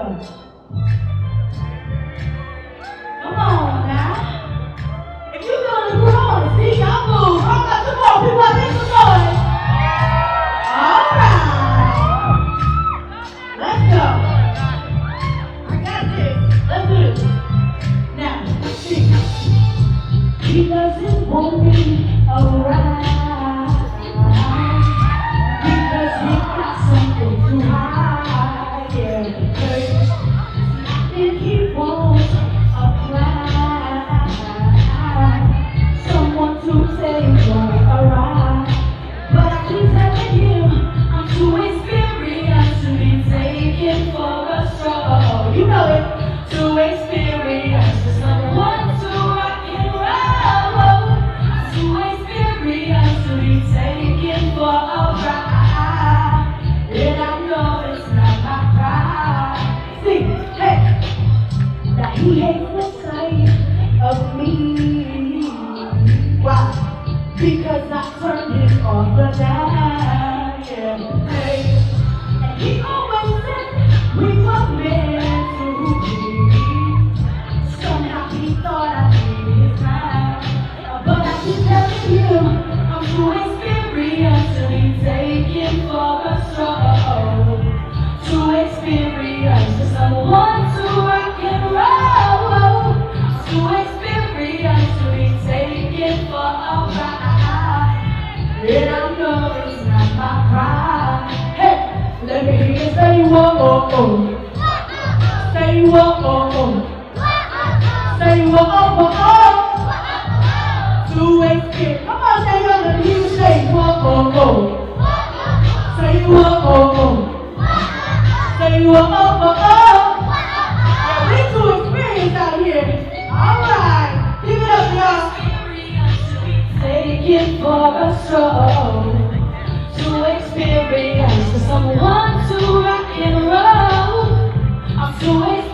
go. Come on now. If you're gonna grow, I wanna see y'all move. I got some more people up in the noise. All right. Let's go. I got this. Let's do this. Now, see. He doesn't want me around because he got something to hide. Yeah, and he wants a plan, someone to take for a ride. But I keep telling him I'm too experienced to be taken for a stroll. You know it, too experienced for someone to rock and roll. Too experienced to be taken for a ride. And I know it's not my pride. See, hey, that he hates the sight of me. Why? Because I turned him off the night. Yeah, hey. And he always said we were meant to be. Somehow he thought I needed his time. But I keep telling him I'm too experienced to be taken for a stroll. Too experienced for someone to rock and roll. Too experienced to be taken for a ride. And I know it's not my pride. Hey, let me hear you say whoa. Say whoa. Say whoa. Too experienced. Come on, say yo, let me hear you say whoa. Say whoa. Say whoa. Yeah, we too experienced out here. All right, give it up, y'all. Taken for a stroll. Too experienced for someone to rock and roll. I'm too experienced.